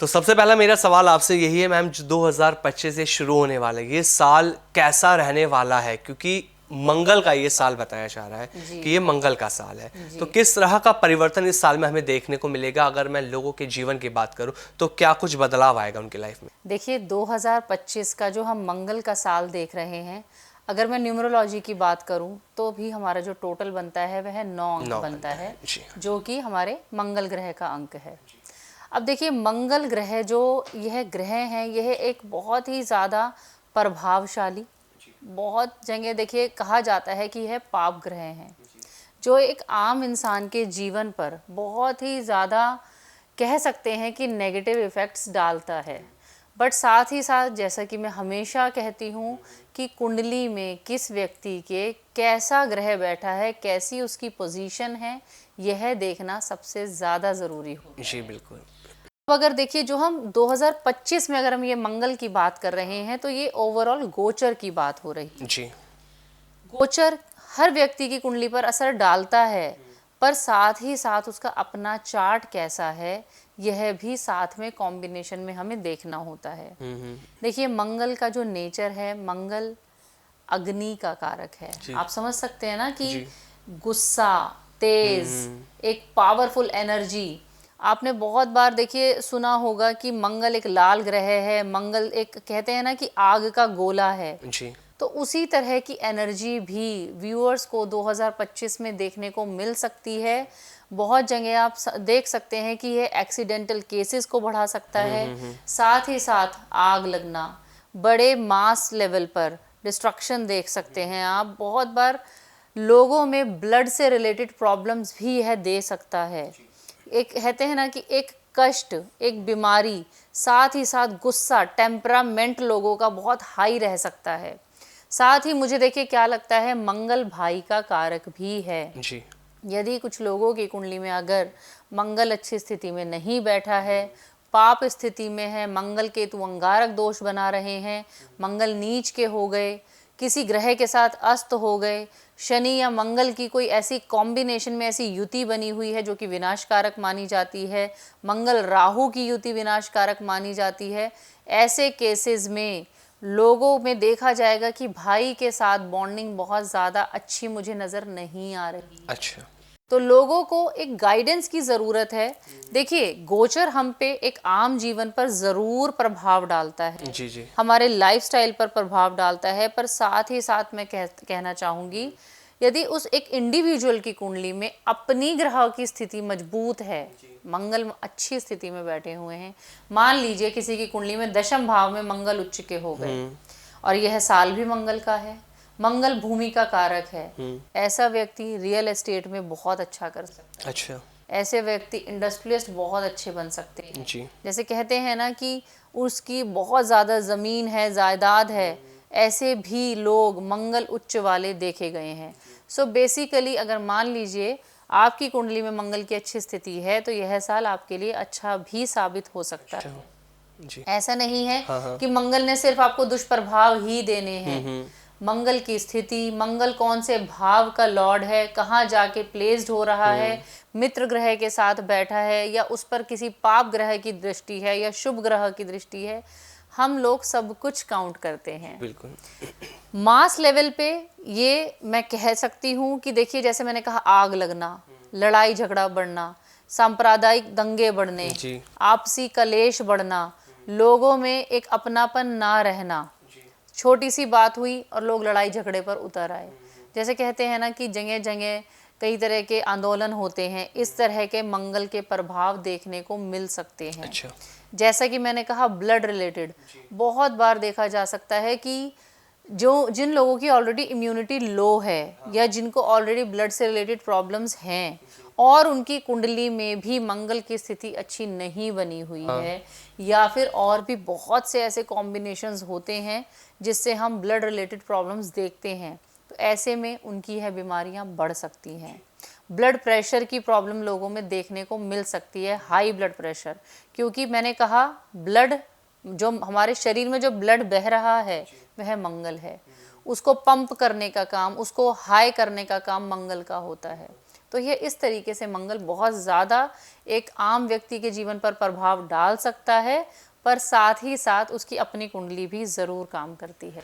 तो सबसे पहला मेरा सवाल आपसे यही है मैम, जो 2025 से शुरू होने वाला है ये साल कैसा रहने वाला है, क्योंकि मंगल का ये साल बताया जा रहा है कि ये मंगल का साल है, तो किस तरह का परिवर्तन इस साल में हमें देखने को मिलेगा? अगर मैं लोगों के जीवन की बात करूं तो क्या कुछ बदलाव आएगा उनकी लाइफ में? देखिए 2025 का जो हम मंगल का साल देख रहे हैं, अगर मैं न्यूमरोलॉजी की बात करूं तो भी हमारा जो टोटल बनता है वह 9 अंक बनता है, जो कि हमारे मंगल ग्रह का अंक है। अब देखिए मंगल ग्रह जो यह ग्रह है, यह एक बहुत ही ज़्यादा प्रभावशाली, बहुत जगह देखिए कहा जाता है कि यह पाप ग्रह हैं, जो एक आम इंसान के जीवन पर बहुत ही ज़्यादा कह सकते हैं कि नेगेटिव इफ़ेक्ट्स डालता है। बट साथ ही साथ जैसा कि मैं हमेशा कहती हूँ कि कुंडली में किस व्यक्ति के कैसा ग्रह बैठा है, कैसी उसकी पोजीशन है, यह देखना सबसे ज़्यादा ज़रूरी हो। जी बिल्कुल। अब अगर देखिए जो हम 2025 में अगर हम ये मंगल की बात कर रहे हैं तो ये ओवरऑल गोचर की बात हो रही है। जी। गोचर हर व्यक्ति की कुंडली पर असर डालता है, पर साथ ही साथ उसका अपना चार्ट कैसा है यह भी साथ में कॉम्बिनेशन में हमें देखना होता है। देखिए मंगल का जो नेचर है, मंगल अग्नि का कारक है। आप समझ सकते हैं ना कि गुस्सा, तेज, एक पावरफुल एनर्जी। आपने बहुत बार देखिए सुना होगा कि मंगल एक लाल ग्रह है, मंगल एक कहते हैं ना कि आग का गोला है जी। तो उसी तरह की एनर्जी भी व्यूअर्स को 2025 में देखने को मिल सकती है। बहुत जगह आप देख सकते हैं कि ये एक्सीडेंटल केसेस को बढ़ा सकता है, साथ ही साथ आग लगना, बड़े मास लेवल पर डिस्ट्रक्शन देख सकते हैं आप। बहुत बार लोगों में ब्लड से रिलेटेड प्रॉब्लम्स भी यह दे सकता है। एक कहते हैं ना कि एक कष्ट, एक बीमारी, साथ ही साथ गुस्सा, टेम्परामेंट लोगों का बहुत हाई रह सकता है। साथ ही मुझे देखिए क्या लगता है, मंगल भाई का कारक भी है जी। यदि कुछ लोगों की कुंडली में अगर मंगल अच्छी स्थिति में नहीं बैठा है, पाप स्थिति में है, मंगल केतु अंगारक दोष बना रहे हैं, मंगल नीच के हो गए, किसी ग्रह के साथ अस्त हो गए, शनि या मंगल की कोई ऐसी कॉम्बिनेशन में ऐसी युति बनी हुई है जो कि विनाशकारक मानी जाती है, मंगल राहु की युति विनाशकारक मानी जाती है, ऐसे केसेस में लोगों में देखा जाएगा कि भाई के साथ बॉन्डिंग बहुत ज़्यादा अच्छी मुझे नज़र नहीं आ रही। अच्छा। तो लोगों को एक गाइडेंस की ज़रूरत है। देखिए गोचर हम पे एक आम जीवन पर ज़रूर प्रभाव डालता है, जी जी। हमारे लाइफस्टाइल पर प्रभाव डालता है, पर साथ ही साथ मैं कहना चाहूँगी यदि उस एक इंडिविजुअल की कुंडली में अपनी ग्रह की स्थिति मजबूत है, मंगल अच्छी स्थिति में बैठे हुए हैं, मान लीजिए किसी की कुंडली में दशम भाव में मंगल उच्च के हो गए और यह साल भी मंगल का है, मंगल भूमि का कारक है, ऐसा व्यक्ति रियल एस्टेट में बहुत अच्छा कर सकता है। अच्छा। ऐसे व्यक्ति इंडस्ट्रियलिस्ट बहुत अच्छे बन सकते हैं। जी। जैसे कहते हैं ना कि उसकी बहुत ज़्यादा ज़मीन है, जायदाद है, ऐसे भी लोग मंगल उच्च वाले देखे गए हैं। सो बेसिकली अगर मान लीजिए आपकी कुंडली में मंगल की अच्छी स्थिति है तो यह साल आपके लिए अच्छा भी साबित हो सकता है। जी। ऐसा नहीं है कि मंगल ने सिर्फ आपको दुष्प्रभाव ही देने हैं। मंगल की स्थिति, मंगल कौन से भाव का लॉर्ड है, कहाँ जाके प्लेस्ड हो रहा है, मित्र ग्रह के साथ बैठा है या उस पर किसी पाप ग्रह की दृष्टि है या शुभ ग्रह की दृष्टि है, हम लोग सब कुछ काउंट करते हैं। बिल्कुल। मास लेवल पे ये मैं कह सकती हूँ कि देखिए जैसे मैंने कहा आग लगना, लड़ाई झगड़ा बढ़ना, सांप्रदायिक दंगे बढ़ने, आपसी कलेश बढ़ना, लोगों में एक अपनापन ना रहना, छोटी सी बात हुई और लोग लड़ाई झगड़े पर उतर आए। जैसे कहते हैं ना कि जगह जगह कई तरह के आंदोलन होते हैं, इस तरह के मंगल के प्रभाव देखने को मिल सकते हैं। अच्छा। जैसा कि मैंने कहा ब्लड रिलेटेड बहुत बार देखा जा सकता है कि जिन लोगों की ऑलरेडी इम्यूनिटी लो है या जिनको ऑलरेडी ब्लड से रिलेटेड प्रॉब्लम्स हैं और उनकी कुंडली में भी मंगल की स्थिति अच्छी नहीं बनी हुई है, या फिर और भी बहुत से ऐसे कॉम्बिनेशंस होते हैं जिससे हम ब्लड रिलेटेड प्रॉब्लम्स देखते हैं, तो ऐसे में उनकी यह बीमारियां बढ़ सकती हैं। ब्लड प्रेशर की प्रॉब्लम लोगों में देखने को मिल सकती है, हाई ब्लड प्रेशर, क्योंकि मैंने कहा ब्लड जो हमारे शरीर में जो ब्लड बह रहा है वह मंगल है, उसको पंप करने का काम, उसको हाई करने का काम मंगल का होता है। तो तो ये इस तरीके से मंगल बहुत ज़्यादा एक आम व्यक्ति के जीवन पर प्रभाव डाल सकता है, पर साथ ही साथ उसकी अपनी कुंडली भी ज़रूर काम करती है।